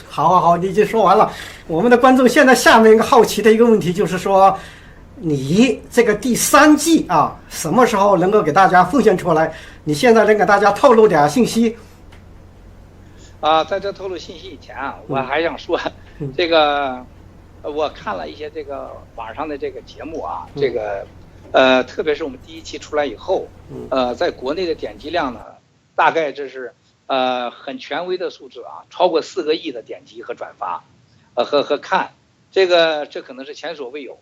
好好好，你已经说完了。我们的观众现在下面一个好奇的一个问题就是说，你这个第三季啊，什么时候能够给大家奉献出来？你现在能给大家透露点信息？在这透露信息以前啊，我嗯还想说，嗯这个我看了一些这个网上的这个节目啊，这个特别是我们第一期出来以后，在国内的点击量呢，大概这是很权威的数字啊，超过4个亿的点击和转发，和看，这可能是前所未有，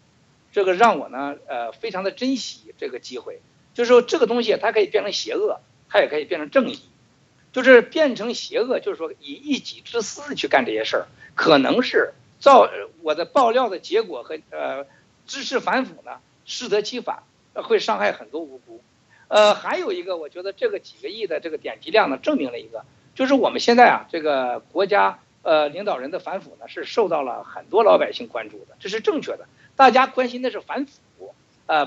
这个让我呢非常的珍惜这个机会，就是说这个东西它可以变成邪恶，它也可以变成正义。就是变成邪恶，就是说以一己之私去干这些事儿，可能是我的爆料的结果和知识反腐呢，适得其反，会伤害很多无辜。还有一个，我觉得这个几个亿的这个点击量呢，证明了一个，就是我们现在啊，这个国家领导人的反腐呢，是受到了很多老百姓关注的，这是正确的。大家关心的是反腐，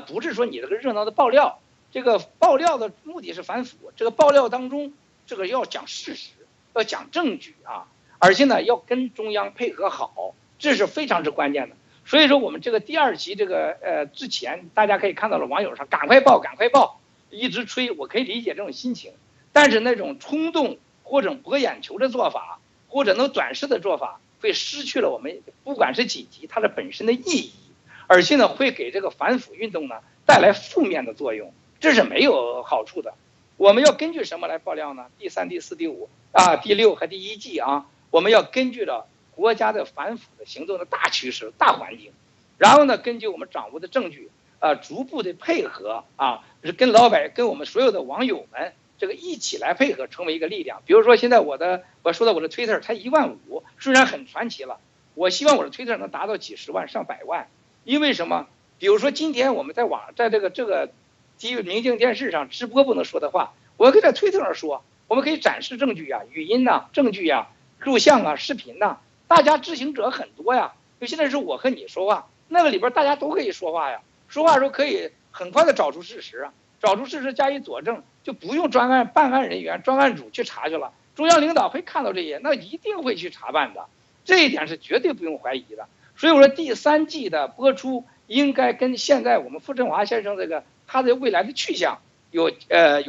不是说你这个热闹的爆料。这个爆料的目的是反腐，这个爆料当中。这个要讲事实，要讲证据啊，而且呢要跟中央配合好，这是非常之关键的。所以说我们这个第2期这个之前大家可以看到了网友上赶快报赶快报，一直催，我可以理解这种心情，但是那种冲动或者博眼球的做法，或者能短视的做法，会失去了我们不管是几级它的本身的意义，而且呢会给这个反腐运动呢带来负面的作用，这是没有好处的。我们要根据什么来爆料呢？第3、第4、第5啊、第6和第1季啊，我们要根据着国家的反腐的行动的大趋势、大环境，然后呢，根据我们掌握的证据，逐步的配合啊，跟我们所有的网友们这个一起来配合，成为一个力量。比如说现在我说的我的 Twitter 才15000，虽然很传奇了，我希望我的 Twitter 能达到几十万、上百万，因为什么？比如说今天我们在这个。明镜电视上直播不能说的话，我可以在推特上说，我们可以展示证据啊，语音呐、证据啊、录像啊、视频呐、大家知情者很多呀。就现在是我和你说话，那个里边大家都可以说话呀，说话的时候可以很快的找出事实，找出事实加以佐证，就不用办案人员、专案组去查去了。中央领导会看到这些，那一定会去查办的，这一点是绝对不用怀疑的。所以我说第3季的播出应该跟现在我们傅政华先生这个。他的未来的去向有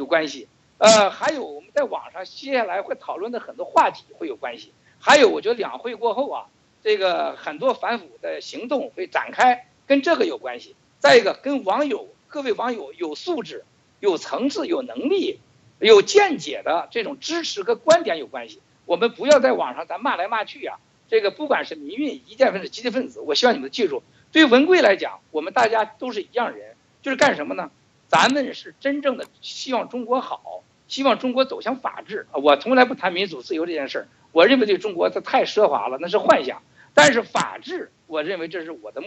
关系，还有我们在网上接下来会讨论的很多话题会有关系，还有我觉得两会过后啊，这个很多反腐的行动会展开，跟这个有关系。再一个，跟各位网友有素质、有层次、有能力、有见解的这种支持和观点有关系。我们不要在网上咱骂来骂去啊，这个不管是民运、意见分子、积极分子，我希望你们记住，对文贵来讲，我们大家都是一样人。就是干什么呢？咱们是真正的希望中国好，希望中国走向法治。我从来不谈民主自由这件事儿，我认为对中国它太奢华了，那是幻想。但是法治，我认为这是我的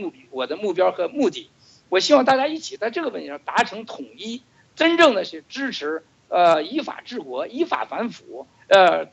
目标和目的。我希望大家一起在这个问题上达成统一，真正的是支持依法治国、依法反腐，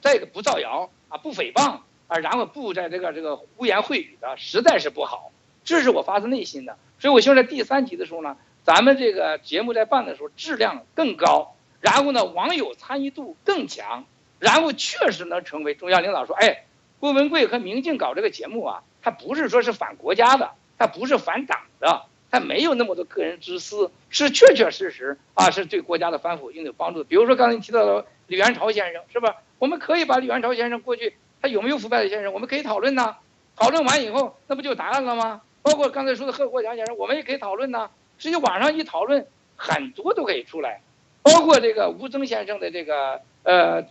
这个不造谣啊，不诽谤啊，然后不在这个胡言秽语的，实在是不好。这是我发自内心的。所以我希望在第3集的时候呢。咱们这个节目在办的时候质量更高，然后呢网友参与度更强，然后确实能成为中央领导说，哎，郭文贵和明镜搞这个节目啊，他不是说是反国家的，他不是反党的，他没有那么多个人之私，是确确实实啊是对国家的反腐应有帮助的。比如说刚才你提到的李元朝先生，是吧？我们可以把李元朝先生过去他有没有腐败的先生，我们可以讨论呐，讨论完以后那不就有答案了吗？包括刚才说的贺国强先生，我们也可以讨论呐。实际网上一讨论，很多都可以出来，包括这个吴峥先生的这个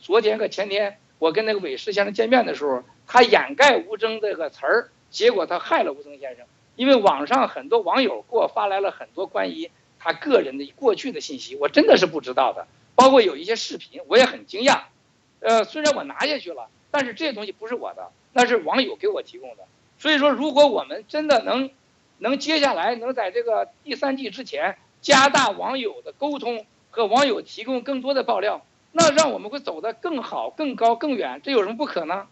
昨天和前天，我跟那个韦世先生见面的时候，他掩盖吴峥这个词儿，结果他害了吴峥先生。因为网上很多网友给我发来了很多关于他个人的过去的信息，我真的是不知道的，包括有一些视频，我也很惊讶。虽然我拿下去了，但是这些东西不是我的，那是网友给我提供的。所以说，如果我们真的能接下来能在这个第3季之前加大网友的沟通和网友提供更多的爆料，那让我们会走得更好、更高、更远，这有什么不可呢？